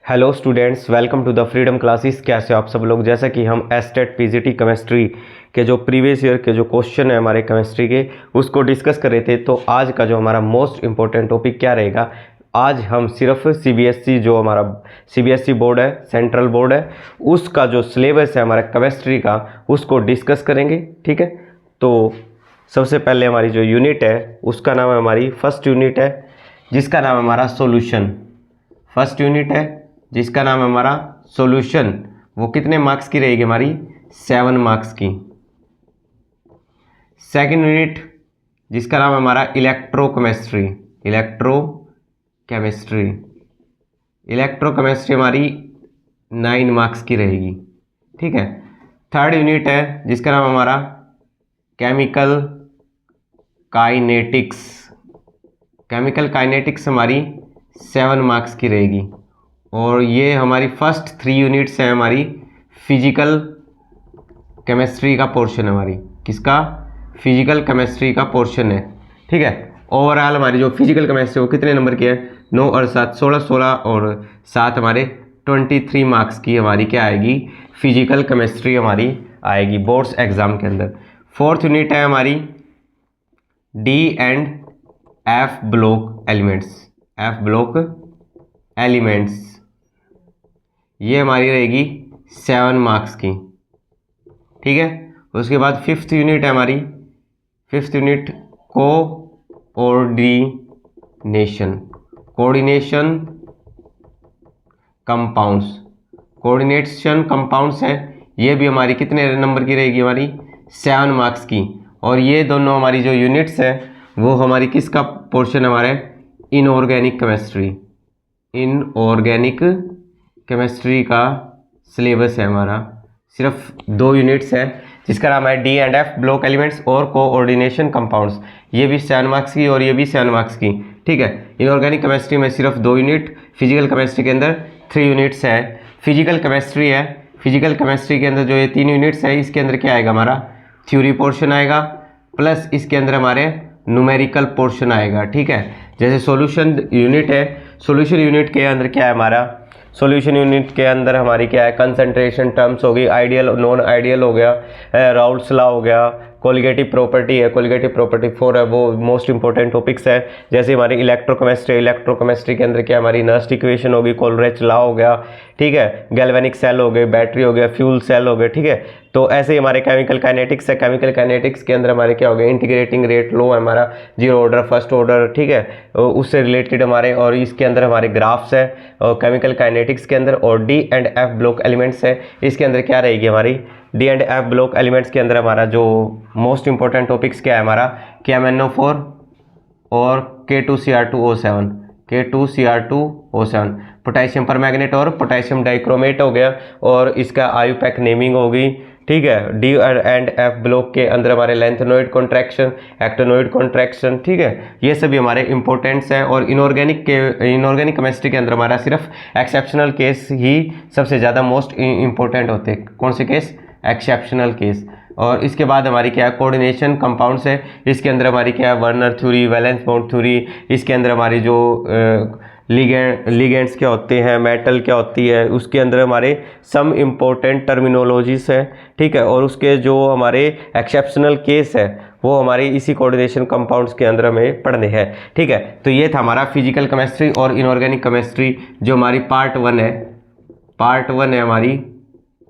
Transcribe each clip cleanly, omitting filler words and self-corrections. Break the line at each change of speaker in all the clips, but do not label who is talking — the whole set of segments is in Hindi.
Hello students, welcome to the freedom classes. कैसे हो आप सब लोग। जैसा कि हम एस्टेट पीजीटी केमिस्ट्री के जो प्रीवियस ईयर के जो क्वेश्चन है हमारे केमिस्ट्री के उसको डिस्कस कर रहे थे। तो आज का जो हमारा मोस्ट इम्पोर्टेंट टॉपिक क्या रहेगा, आज हम सिर्फ सीबीएसई जो हमारा सीबीएसई बोर्ड है, सेंट्रल बोर्ड है, उसका जो सिलेबस है हमारा केमिस्ट्री का उसको डिस्कस करेंगे। ठीक है, तो सबसे पहले हमारी जो यूनिट है उसका नाम है, हमारी फर्स्ट यूनिट है जिसका नाम है हमारा सॉल्यूशन। फर्स्ट यूनिट है जिसका नाम है हमारा सॉल्यूशन। वो कितने मार्क्स की रहेगी हमारी? 7 मार्क्स की। सेकंड यूनिट जिसका नाम है हमारा इलेक्ट्रोकेमिस्ट्री। इलेक्ट्रोकेमिस्ट्री हमारी 9 मार्क्स की रहेगी। ठीक है। थर्ड यूनिट है जिसका नाम हमारा केमिकल काइनेटिक्स। केमिकल काइनेटिक्स हमारी 7 मार्क्स की रहेगी। और ये हमारी फर्स्ट 3 यूनिट्स हैं हमारी फिजिकल केमिस्ट्री का पोर्शन है हमारी। किसका? फिजिकल केमिस्ट्री का पोर्शन है। ठीक है। ओवरऑल हमारी जो फिजिकल केमिस्ट्री वो कितने नंबर की है? 9 और 7 16 और 7 हमारे 23 मार्क्स की हमारी क्या आएगी? फिजिकल केमिस्ट्री हमारी आएगी बोर्ड्स एग्जाम के अंदर। फोर्थ यूनिट है हमारी D and F block elements. ये हमारी रहेगी 7 मार्क्स की। ठीक है। उसके बाद फिफ्थ यूनिट है हमारी, फिफ्थ यूनिट कोऑर्डिनेशन कंपाउंड्स है। ये भी हमारी कितने नंबर की रहेगी? हमारी 7 मार्क्स की। और ये दोनों हमारी जो यूनिट्स है वो हमारी किसका पोर्शन हमारे? इनऑर्गेनिक केमिस्ट्री का सिलेबस है हमारा। सिर्फ 2 यूनिट्स है जिसका नाम है D and F block elements और कोऑर्डिनेशन कंपाउंड्स। ये भी 7 मार्क्स की और ये भी 7 मार्क्स की। ठीक है। इनऑर्गेनिक केमिस्ट्री में सिर्फ 2 यूनिट, फिजिकल केमिस्ट्री के अंदर 3 यूनिट्स है। फिजिकल केमिस्ट्री के अंदर जो ये 3 यूनिट्स है इसके अंदर क्या आएगा? हमारा थ्योरी पोर्शन आएगा प्लस इसके अंदर हमारे न्यूमेरिकल पोर्शन आएगा। ठीक है। जैसे सॉल्यूशन यूनिट है, सॉल्यूशन यूनिट के अंदर क्या है हमारा? सॉल्यूशन यूनिट के अंदर हमारी क्या है? कंसंट्रेशन टर्म्स होगी, आइडियल नॉन आइडियल हो गया, राउल्ट्स लॉ हो गया, कोलिगेटिव प्रॉपर्टी है, कोलिगेटिव प्रॉपर्टी 4 है, वो मोस्ट इंपॉर्टेंट टॉपिक्स है। जैसे हमारी इलेक्ट्रोकेमिस्ट्री के अंदर क्या हमारी नर्स्ट इक्वेशन होगी, कोलरिच लॉ हो गया। ठीक है। गैल्वेनिक सेल हो गए, बैटरी हो गया, फ्यूल सेल हो गए। ठीक है। तो ऐसे ही हमारे केमिकल काइनेटिक्स है। केमिकल काइनेटिक्स के अंदर हमारे क्या हो गया? इंटीग्रेटिंग रेट लो है हमारा, 0 ऑर्डर, फर्स्ट ऑर्डर। ठीक है। उससे रिलेटेड हमारे, और इसके अंदर हमारे ग्राफ्स है और केमिकल काइनेटिक्स के अंदर। और D and F block elements है, इसके अंदर क्या रहेगी हमारी? D and F block elements के अंदर हमारा जो मोस्ट इंपॉर्टेंट टॉपिक्स क्या है हमारा? KMnO4 और K2Cr2O7 पोटेशियम परमैंगनेट और पोटेशियम डाइक्रोमेट हो गया। और इसका आयुपैक नेमिंग होगी। ठीक है। डी एंड एफ ब्लॉक के अंदर हमारे लेंथेनोइड कॉन्ट्रैक्शन, एक्टिनोइड कॉन्ट्रैक्शन। ठीक है। ये सभी हमारे इंपॉर्टेंट्स हैं। और इनऑर्गेनिक केमिस्ट्री के अंदर हमारा सिर्फ एक्सेप्शनल केस ही सबसे ज़्यादा मोस्ट इंपॉर्टेंट होते हैं। कौन से केस? Exceptional case. और इसके बाद हमारी क्या है? कोऑर्डिनेशन कंपाउंड्स है। इसके अंदर हमारी क्या है? Werner theory, valence bond theory. इसके अंदर हमारी जो लिगेंड्स क्या होते हैं, मेटल क्या होती है, उसके अंदर हमारे सम इम्पोर्टेंट टर्मिनोलॉजीज है। ठीक है। और उसके जो हमारे एक्सेप्शनल केस है वो हमारे इसी कोऑर्डिनेशन कंपाउंड्स के अंदर हमें पढ़ने हैं। ठीक है। तो ये था हमारा फिजिकल केमिस्ट्री और इनऑर्गेनिक केमिस्ट्री जो हमारी पार्ट 1 है हमारी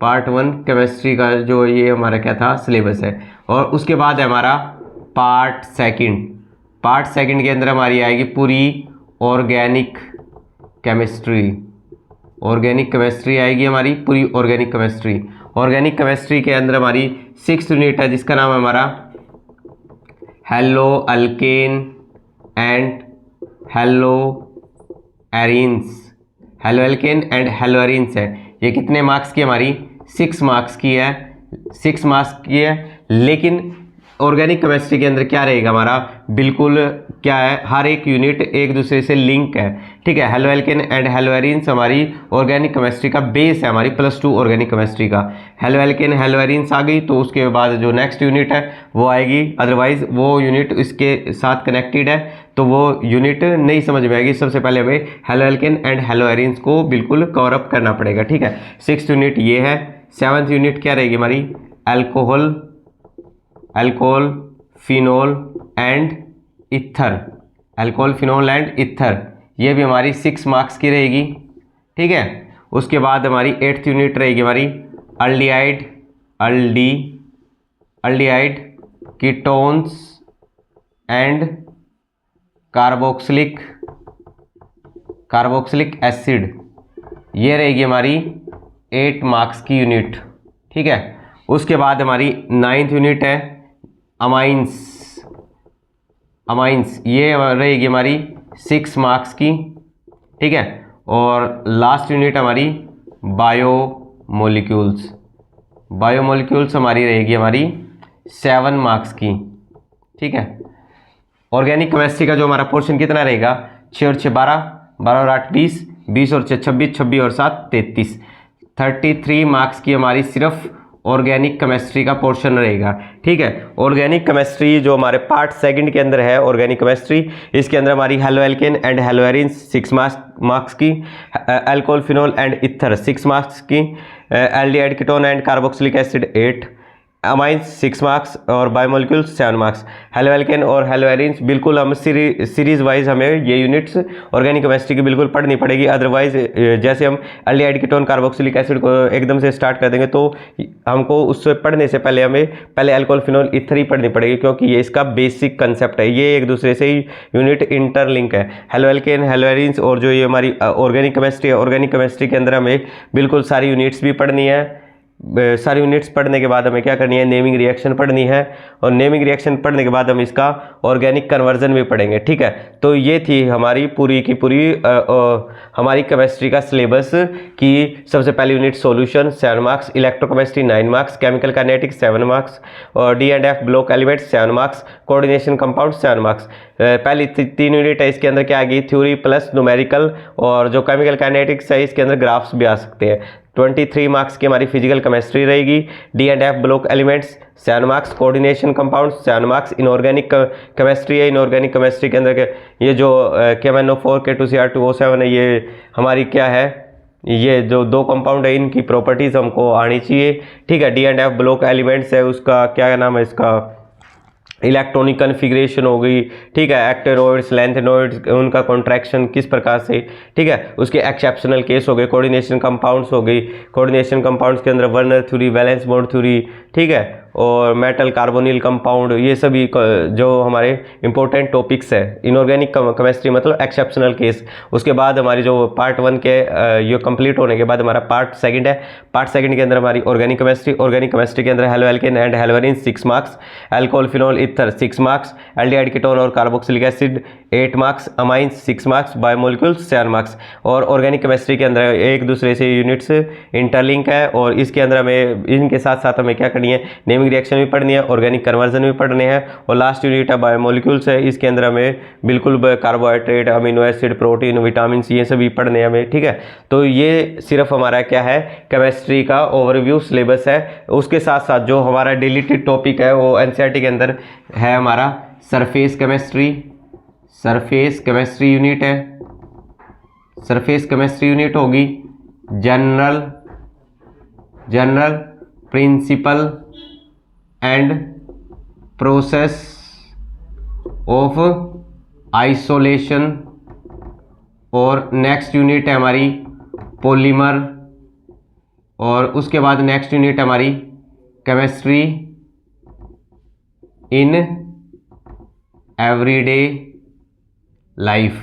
पार्ट 1 केमिस्ट्री का जो ये हमारा क्या था? सिलेबस है। और उसके बाद है हमारा पार्ट सेकंड के अंदर हमारी आएगी पूरी ऑर्गेनिक केमिस्ट्री आएगी हमारी पूरी ऑर्गेनिक केमिस्ट्री के अंदर हमारी 6th यूनिट है जिसका नाम है हमारा hello alkane and hello arenes है। ये कितने मार्क्स की? हमारी 6 मार्क्स की है। लेकिन ऑर्गेनिक केमिस्ट्री के अंदर क्या रहेगा हमारा? बिल्कुल क्या है, हर एक यूनिट एक दूसरे से लिंक है, ठीक है। हेलोएल्केन एंड हेलोएरिन्स हमारी ऑर्गेनिक केमिस्ट्री का बेस है, हमारी +2 ऑर्गेनिक केमिस्ट्री का। हेलोएल्केन हेलोएरिन्स आ गई तो उसके बाद जो नेक्स्ट यूनिट है वो आएगी, अदरवाइज वो यूनिट इसके साथ कनेक्टेड है तो वो यूनिट नहीं समझ में आएगी। सबसे पहले हमें हेलोएल्केन एंड हेलोएरिन्स को बिल्कुल कवर अप करना पड़ेगा, ठीक है। 6th यूनिट ये है। 7th यूनिट क्या रहेगी हमारी, alcohol, alcohol, phenol and ether, alcohol, phenol and ether, ये भी हमारी 6 मार्क्स की रहेगी, ठीक है। उसके बाद हमारी 8th यूनिट रहेगी हमारी aldehyde, aldehyde, ketones and carboxylic acid, ये रहेगी हमारी 8 मार्क्स की यूनिट, ठीक है। उसके बाद हमारी 9th यूनिट है अमाइंस, ये रहेगी हमारी 6 मार्क्स की, ठीक है। और लास्ट यूनिट हमारी बायोमोलिक्यूल्स हमारी रहेगी हमारी 7 मार्क्स की, ठीक है। ऑर्गेनिक केमिस्ट्री का जो हमारा पोर्शन कितना रहेगा, 6 और 6 12, 12 और 8 20, 20 और 6 26, 26 और 7 33, 33 मार्क्स की हमारी सिर्फ ऑर्गेनिक केमिस्ट्री का पोर्शन रहेगा, ठीक है। ऑर्गेनिक केमिस्ट्री जो हमारे पार्ट 2 के अंदर है ऑर्गेनिक केमिस्ट्री, इसके अंदर हमारी हेलोएल्केन एंड हेलोएरिन्स 6 मार्क्स की, alcohol, phenol and ether 6 marks की, aldehyde, ketone and carboxylic acid 8, amines 6 marks और बायोमोलिक्यूल्स 7 मार्क्स। हेलोएल्केन और हेलोएरिन्स बिल्कुल हम सीरीज वाइज हमें ये यूनिट्स ऑर्गेनिक केमिस्ट्री की बिल्कुल पढ़नी पड़ेगी, अदरवाइज जैसे हम एल्डिहाइड, कीटोन, कार्बोक्सिलिक एसिड को एकदम से स्टार्ट कर देंगे तो हमको उससे पढ़ने से पहले हमें पहले अल्कोहल, फिनोल, इथर ही पढ़नी पड़ेगी, क्योंकि ये इसका बेसिक कंसेप्ट है, ये एक दूसरे से ही यूनिट इंटरलिंक है। हेलोएल्केन, हेलोएरिन्स और जो ये हमारी ऑर्गेनिक केमिस्ट्री है, ऑर्गेनिक केमिस्ट्री के अंदर हमें बिल्कुल सारी यूनिट्स भी पढ़नी है। सारी यूनिट्स पढ़ने के बाद हमें क्या करनी है, नेमिंग रिएक्शन पढ़नी है, और नेमिंग रिएक्शन पढ़ने के बाद हम इसका ऑर्गेनिक कन्वर्जन भी पढ़ेंगे, ठीक है। तो ये थी हमारी पूरी की पूरी हमारी केमिस्ट्री का सिलेबस की सबसे पहली unit solution 7 marks, electrochemistry 9 marks, chemical kinetics 7 marks, और D&F block elements 7 marks, coordination compound 7 marks. पहली 3 यूनिट है, इसके अंदर क्या आ गई, थ्योरी प्लस न्यूमेरिकल, और जो केमिकल काइनेटिक्स है इसके अंदर ग्राफ्स भी आ सकते हैं। 23 मार्क्स की हमारी फिजिकल केमिस्ट्री रहेगी। D&F block elements 7 marks, coordination compound 7 marks, inorganic chemistry है, इनऑर्गेनिक केमिस्ट्री के अंदर ये जो KMnO4 K2Cr2O7 है, ये हमारी क्या है, ये जो 2 कंपाउंड है इनकी प्रॉपर्टीज हमको आनी चाहिए, ठीक है। D&F ब्लॉक एलिमेंट्स है, उसका क्या नाम है, इसका इलेक्ट्रॉनिक कन्फिग्रेशन हो गई, ठीक है। एक्टेनोइड्स, लैंथेनोइड्स, उनका कॉन्ट्रैक्शन किस प्रकार से, ठीक है। उसके एक्सेप्शनल केस हो गए, कोऑर्डिनेशन कंपाउंड्स हो गई, कोऑर्डिनेशन कंपाउंड्स के अंदर Werner theory, valence bond theory, ठीक है, और मेटल कार्बोनिल कंपाउंड, ये सभी जो हमारे इंपॉर्टेंट टॉपिक्स है इनऑर्गेनिक केमिस्ट्री, मतलब एक्सेप्शनल केस। उसके बाद हमारी जो पार्ट 1 के ये कंप्लीट होने के बाद हमारा पार्ट 2 है। पार्ट 2 के अंदर हमारी ऑर्गेनिक केमिस्ट्री के अंदर haloalkane and haloarenes 6 marks, alcohol, phenol, ether 6 marks, aldehyde, ketone और carboxylic acid 8 marks, amines 6 marks, biomolecules 7 marks. और ऑर्गेनिक केमिस्ट्री के अंदर एक दूसरे से यूनिट्स इंटरलिंक है, और इसके अंदर हमें इनके साथ साथ हमें क्या करनी है, नेमिंग रिएक्शन भी पढ़नी है, ऑर्गेनिक कन्वर्जन भी पढ़ने हैं, और लास्ट यूनिट है बायोमोलिक्यूल्स है, इसके अंदर हमें बिल्कुल carbohydrate, amino acid, protein, vitamin, ये सभी पढ़ने हैं हमें, ठीक है। तो ये सिर्फ हमारा क्या है, केमिस्ट्री का ओवरव्यू सिलेबस है। उसके साथ साथ जो हमारा डिलीटेड टॉपिक है वो एनसीईआरटी के अंदर है हमारा सरफेस केमिस्ट्री यूनिट है। सरफेस केमिस्ट्री यूनिट होगी general principle and process of isolation, और नेक्स्ट यूनिट है हमारी पॉलीमर, और उसके बाद नेक्स्ट यूनिट है हमारी केमिस्ट्री इन एवरीडे लाइफ।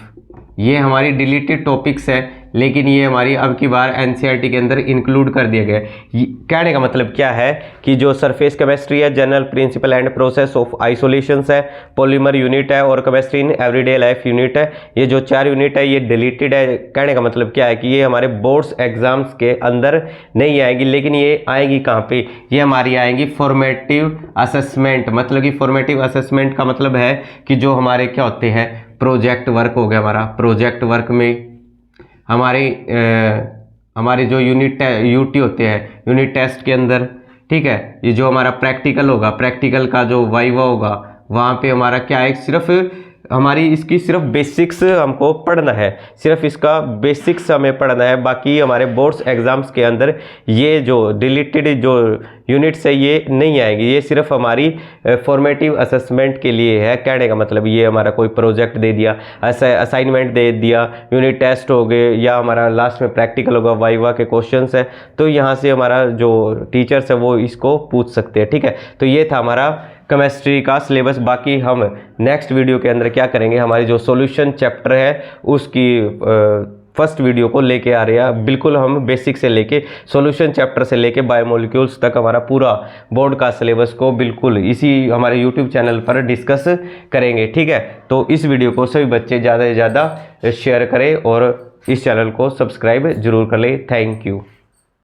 ये हमारी डिलीटेड टॉपिक्स है लेकिन ये हमारी अब की बार एनसीईआरटी के अंदर इंक्लूड कर दिया गया है। कहने का मतलब क्या है कि जो सरफेस केमिस्ट्री है, general principle and process of isolations है, पॉलीमर यूनिट है और chemistry in everyday life unit है, ये जो 4 यूनिट है ये डिलीटेड है। कहने का मतलब क्या है कि ये हमारे बोर्ड्स एग्जाम्स के अंदर नहीं आएगी, लेकिन ये आएगी कहाँ पे, ये हमारी आएंगी फॉर्मेटिव असेसमेंट। मतलब कि फॉर्मेटिव असेसमेंट का मतलब है कि जो हमारे क्या होते हैं, प्रोजेक्ट वर्क हो गया हमारा, प्रोजेक्ट वर्क में हमारे जो यूटी होते हैं यूनिट टेस्ट के अंदर, ठीक है, ये जो हमारा प्रैक्टिकल होगा, प्रैक्टिकल का जो वाइवा होगा वहाँ पे हमारा क्या है, सिर्फ हमारी इसकी सिर्फ बेसिक्स हमको पढ़ना है, सिर्फ इसका बेसिक्स हमें पढ़ना है। बाकी हमारे बोर्ड्स एग्जाम्स के अंदर ये जो डिलीटेड जो यूनिट्स है ये नहीं आएंगी, ये सिर्फ हमारी फॉर्मेटिव असेसमेंट के लिए है। कहने का मतलब ये हमारा कोई प्रोजेक्ट दे दिया, असाइनमेंट दे दिया, यूनिट टेस्ट हो गए, या हमारा लास्ट में प्रैक्टिकल होगा, वाइवा के क्वेश्चंस है, तो यहाँ से हमारा जो टीचर्स है वो इसको पूछ सकते हैं। ठीक है, तो ये था हमारा केमिस्ट्री का सिलेबस। बाकी हम नेक्स्ट वीडियो के अंदर क्या करेंगे, हमारी जो सॉल्यूशन चैप्टर है उसकी फर्स्ट वीडियो को लेके आ रहे हैं। बिल्कुल हम बेसिक से लेके सॉल्यूशन चैप्टर से लेके बायोमोलिक्यूल्स तक हमारा पूरा बोर्ड का सिलेबस को बिल्कुल इसी हमारे यूट्यूब चैनल पर डिस्कस करेंगे। ठीक है, तो इस वीडियो को सभी बच्चे ज़्यादा से ज़्यादा शेयर करें और इस चैनल को सब्सक्राइब जरूर कर लें। Thank you.